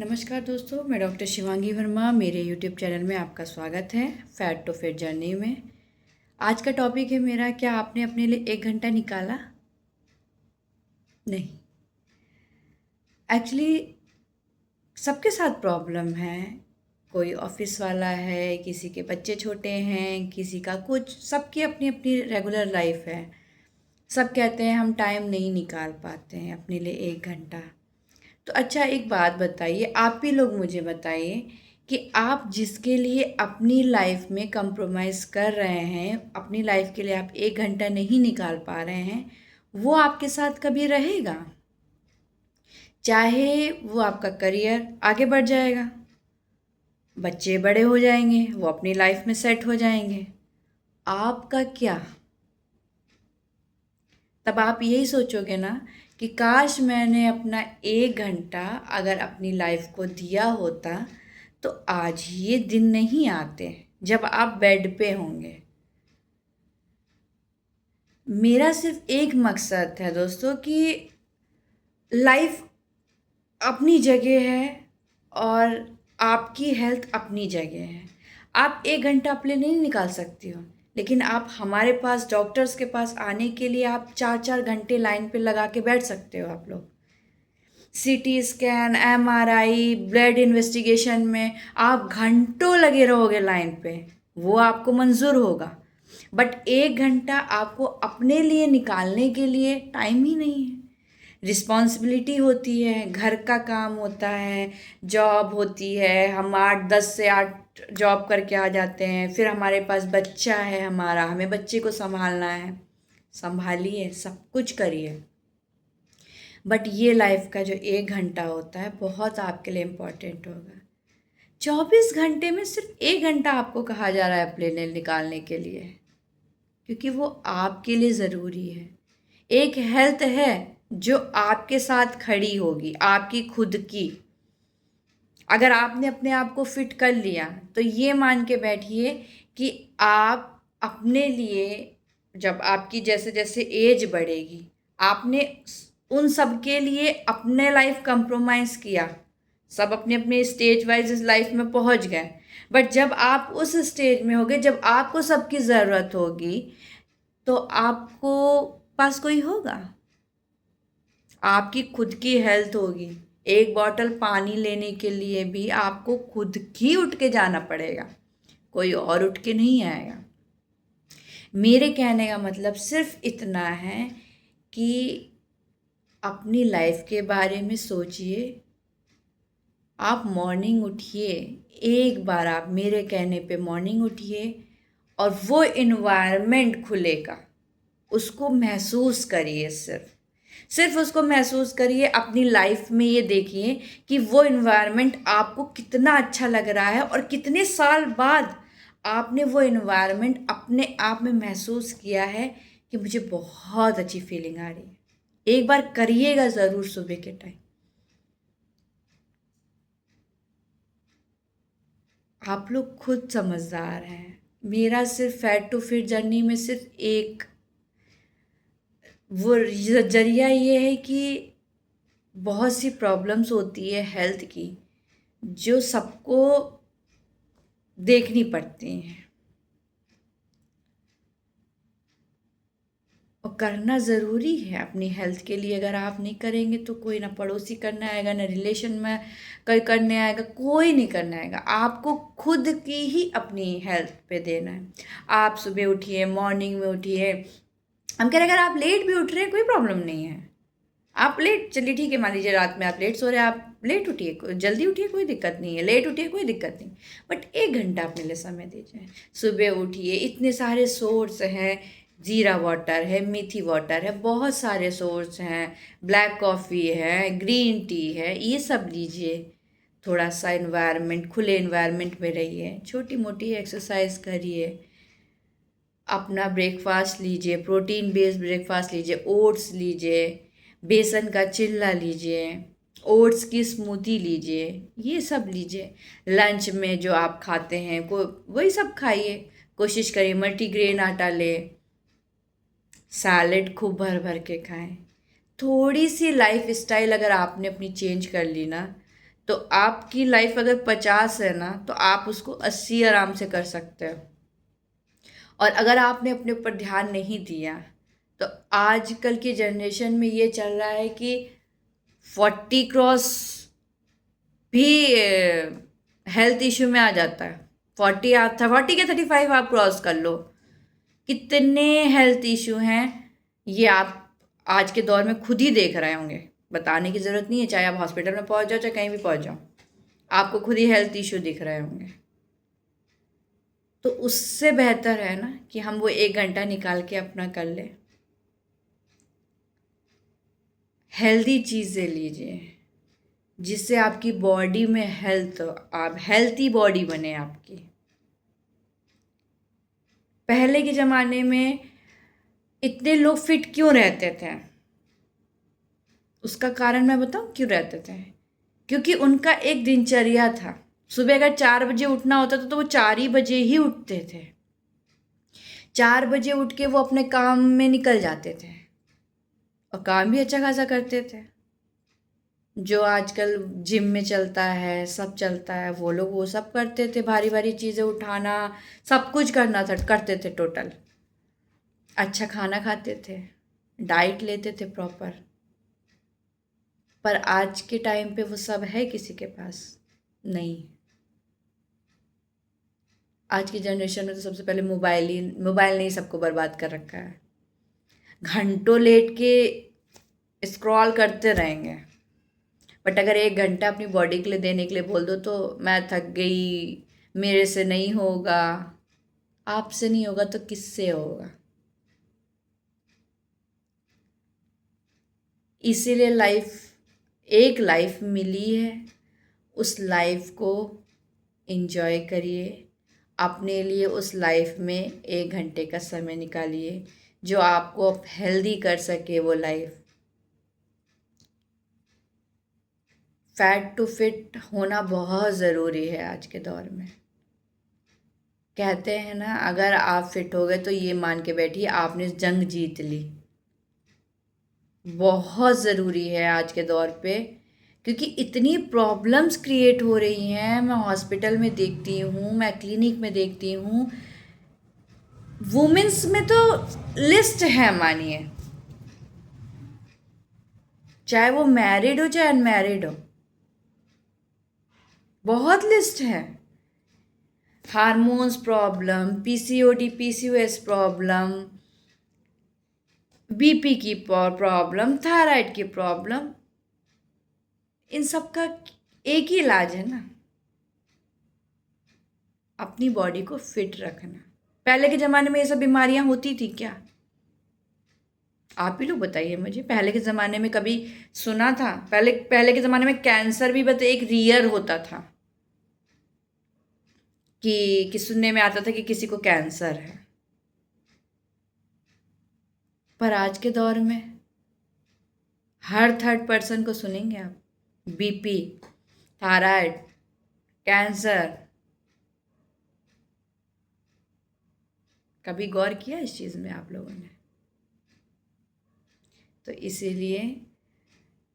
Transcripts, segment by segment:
नमस्कार दोस्तों, मैं डॉक्टर शिवांगी वर्मा। मेरे यूट्यूब चैनल में आपका स्वागत है फैट टू फिट जर्नी में। आज का टॉपिक है मेरा, क्या आपने अपने लिए 1 घंटा निकाला? नहीं। एक्चुअली सबके साथ प्रॉब्लम है। कोई ऑफिस वाला है, किसी के बच्चे छोटे हैं, किसी का कुछ, सबकी अपनी अपनी रेगुलर लाइफ है। सब कहते हैं हम टाइम नहीं निकाल पाते हैं अपने लिए 1 घंटा। तो अच्छा, एक बात बताइए, आप भी लोग मुझे बताइए कि आप जिसके लिए अपनी लाइफ में कंप्रोमाइज़ कर रहे हैं, अपनी लाइफ के लिए आप 1 घंटा नहीं निकाल पा रहे हैं, वो आपके साथ कभी रहेगा? चाहे वो आपका करियर आगे बढ़ जाएगा, बच्चे बड़े हो जाएंगे, वो अपनी लाइफ में सेट हो जाएंगे, आपका क्या? तब आप यही सोचोगे ना कि काश मैंने अपना 1 घंटा अगर अपनी लाइफ को दिया होता तो आज ये दिन नहीं आते जब आप बेड पे होंगे। मेरा सिर्फ एक मकसद है दोस्तों कि लाइफ अपनी जगह है और आपकी हेल्थ अपनी जगह है। आप 1 घंटा अपने लिए नहीं निकाल सकती हो, लेकिन आप हमारे पास डॉक्टर्स के पास आने के लिए आप 4-4 घंटे लाइन पे लगा के बैठ सकते हो। आप लोग CT scan, MRI, blood investigation में आप घंटों लगे रहोगे लाइन पे, वो आपको मंजूर होगा। बट 1 घंटा आपको अपने लिए निकालने के लिए टाइम ही नहीं है। रिस्पॉन्सिबिलिटी होती है, घर का काम होता है, जॉब होती है, हम 10 से 8 जॉब करके आ जाते हैं, फिर हमारे पास बच्चा है हमारा, हमें बच्चे को संभालना है। संभालिए, सब कुछ करिए, बट ये लाइफ का जो 1 घंटा होता है बहुत आपके लिए इम्पोर्टेंट होगा। 24 घंटे में सिर्फ 1 घंटा आपको कहा जा रहा है अपने लिए निकालने के लिए, क्योंकि वो आपके लिए ज़रूरी है। एक हेल्थ है जो आपके साथ खड़ी होगी, आपकी खुद की। अगर आपने अपने आप को फिट कर लिया तो ये मान के बैठिए कि आप अपने लिए, जब आपकी जैसे जैसे एज बढ़ेगी, आपने उन सब के लिए अपने लाइफ कंप्रोमाइज़ किया, सब अपने अपने स्टेज वाइज इस लाइफ में पहुंच गए। बट जब आप उस स्टेज में होगे जब आपको सबकी ज़रूरत होगी, तो आपको पास कोई होगा? आपकी खुद की हेल्थ होगी। एक बॉटल पानी लेने के लिए भी आपको खुद ही उठ के जाना पड़ेगा, कोई और उठ के नहीं आएगा। मेरे कहने का मतलब सिर्फ इतना है कि अपनी लाइफ के बारे में सोचिए। आप मॉर्निंग उठिए, एक बार आप मेरे कहने पे मॉर्निंग उठिए और वो इन्वायरमेंट खुलेगा, उसको महसूस करिए। सिर्फ उसको महसूस करिए। अपनी लाइफ में ये देखिए कि वो इन्वायरमेंट आपको कितना अच्छा लग रहा है और कितने साल बाद आपने वो इन्वायरमेंट अपने आप में महसूस किया है कि मुझे बहुत अच्छी फीलिंग आ रही है। एक बार करिएगा ज़रूर सुबह के टाइम। आप लोग खुद समझदार हैं। मेरा सिर्फ फैट टू फिट जर्नी में सिर्फ एक वो जरिया ये है कि बहुत सी प्रॉब्लम्स होती है हेल्थ की जो सबको देखनी पड़ती हैं और करना ज़रूरी है अपनी हेल्थ के लिए। अगर आप नहीं करेंगे तो कोई ना पड़ोसी करने आएगा, ना रिलेशन में कोई करने आएगा, कोई नहीं करने आएगा। आपको खुद की ही अपनी हेल्थ पे देना है। आप सुबह उठिए, मॉर्निंग में उठिए। हम कह रहे हैं अगर आप लेट भी उठ रहे हैं कोई प्रॉब्लम नहीं है। आप लेट, चलिए ठीक है, मान लीजिए रात में आप लेट सो रहे हैं, आप लेट उठिए, जल्दी उठिए, कोई दिक्कत नहीं है, लेट उठिए कोई दिक्कत नहीं, बट 1 घंटा अपने लिए समय दीजिए। सुबह उठिए, इतने सारे सोर्स हैं, जीरा वाटर है, मेथी वाटर है, बहुत सारे सोर्स हैं, ब्लैक कॉफ़ी है, ग्रीन टी है, ये सब लीजिए। थोड़ा सा इन्वायरमेंट, खुले इन्वायरमेंट में रहिए, छोटी मोटी एक्सरसाइज करिए, अपना ब्रेकफास्ट लीजिए, प्रोटीन बेस्ड ब्रेकफास्ट लीजिए, ओट्स लीजिए, बेसन का चिल्ला लीजिए, ओट्स की स्मूदी लीजिए, ये सब लीजिए। लंच में जो आप खाते हैं को वही सब खाइए। कोशिश करिए मल्टीग्रेन आटा ले, सैलेड खूब भर भर के खाएं। थोड़ी सी लाइफ स्टाइल अगर आपने अपनी चेंज कर ली ना, तो आपकी लाइफ अगर 50 है ना, तो आप उसको 80 आराम से कर सकते हो। और अगर आपने अपने ऊपर ध्यान नहीं दिया, तो आजकल की जनरेशन में ये चल रहा है कि 40 क्रॉस भी हेल्थ इशू में आ जाता है। 40, आप 40 के 35 आप क्रॉस कर लो, कितने हेल्थ इशू हैं ये आप आज के दौर में खुद ही देख रहे होंगे। बताने की ज़रूरत नहीं है, चाहे आप हॉस्पिटल में पहुंच जाओ, चाहे कहीं भी पहुंच जाओ, आपको खुद ही हेल्थ इशू दिख रहे होंगे। तो उससे बेहतर है ना कि हम वो 1 घंटा निकाल के अपना कर लें, हेल्दी चीज़ें लीजिए जिससे आपकी बॉडी में हेल्थ, आप हेल्थी बॉडी बने आपकी। पहले के ज़माने में इतने लोग फिट क्यों रहते थे? उसका कारण मैं बताऊं क्यों रहते थे। क्योंकि उनका एक दिनचर्या था। सुबह अगर 4 बजे उठना होता था तो वो 4 ही बजे ही उठते थे। 4 बजे उठ के वो अपने काम में निकल जाते थे और काम भी अच्छा खासा करते थे। जो आजकल जिम में चलता है, सब चलता है, वो लोग वो सब करते थे, भारी भारी चीज़ें उठाना, सब कुछ करना था, करते थे टोटल। अच्छा खाना खाते थे, डाइट लेते थे प्रॉपर। पर आज के टाइम पे वो सब है किसी के पास? नहीं। आज की जनरेशन में तो सबसे पहले मोबाइल ने ही सबको बर्बाद कर रखा है। घंटों लेट के स्क्रॉल करते रहेंगे। बट अगर 1 घंटा अपनी बॉडी के लिए देने के लिए बोल दो तो मैं थक गई, मेरे से नहीं होगा। आपसे नहीं होगा तो किससे होगा? इसीलिए एक लाइफ मिली है, उस लाइफ को एंजॉय करिए। अपने लिए उस लाइफ में 1 घंटे का समय निकालिए जो आपको हेल्दी कर सके वो लाइफ। फैट टू फिट होना बहुत ज़रूरी है आज के दौर में। कहते हैं ना, अगर आप फिट हो गए तो ये मान के बैठिए आपने जंग जीत ली। बहुत ज़रूरी है आज के दौर पे, क्योंकि इतनी प्रॉब्लम्स क्रिएट हो रही हैं। मैं हॉस्पिटल में देखती हूँ, मैं क्लिनिक में देखती हूँ, वुमेन्स में तो लिस्ट है मानिए, चाहे वो मैरिड हो चाहे अनमैरिड हो, बहुत लिस्ट है। Hormones problem, PCOD PCOS problem, BP की प्रॉब्लम, थायराइड की प्रॉब्लम, इन सब का एक ही इलाज है ना, अपनी बॉडी को फिट रखना। पहले के ज़माने में ये सब बीमारियां होती थी क्या? आप ही लोग बताइए मुझे, पहले के ज़माने में कभी सुना था? पहले पहले के ज़माने में कैंसर भी बता एक रियर होता था कि सुनने में आता था कि किसी को कैंसर है। पर आज के दौर में हर थर्ड पर्सन को सुनेंगे आप बीपी, थायराइड, कैंसर। कभी गौर किया इस चीज़ में आप लोगों ने? तो इसीलिए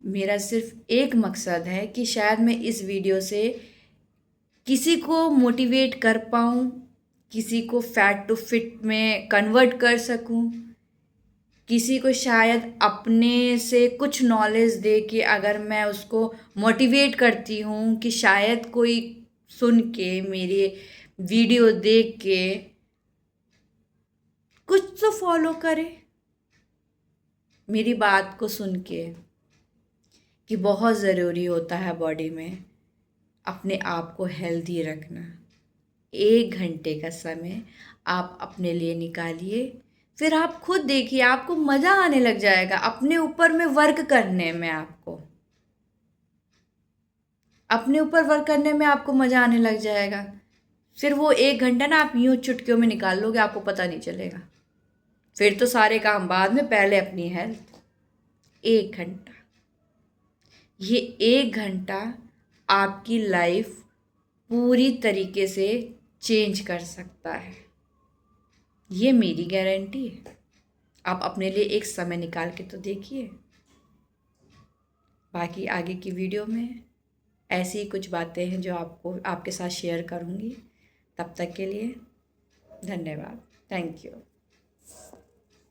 मेरा सिर्फ एक मकसद है कि शायद मैं इस वीडियो से किसी को मोटिवेट कर पाऊँ, किसी को फैट टू फिट में कन्वर्ट कर सकूँ, किसी को शायद अपने से कुछ नॉलेज दे के अगर मैं उसको मोटिवेट करती हूँ कि शायद कोई सुन के, मेरे वीडियो देख के कुछ तो फॉलो करे, मेरी बात को सुन के, कि बहुत ज़रूरी होता है बॉडी में अपने आप को हेल्दी रखना। 1 घंटे का समय आप अपने लिए निकालिए, फिर आप खुद देखिए आपको मज़ा आने लग जाएगा अपने ऊपर में वर्क करने में। आपको अपने ऊपर वर्क करने में आपको मज़ा आने लग जाएगा। फिर वो 1 घंटा ना आप यूँ चुटकियों में निकाल लोगे, आपको पता नहीं चलेगा। फिर तो सारे काम बाद में, पहले अपनी हेल्थ। 1 घंटा, ये 1 घंटा आपकी लाइफ पूरी तरीके से चेंज कर सकता है, ये मेरी गारंटी है। आप अपने लिए एक समय निकाल के तो देखिए। बाकी आगे की वीडियो में ऐसी ही कुछ बातें हैं जो आपको आपके साथ शेयर करूँगी। तब तक के लिए धन्यवाद। Thank you.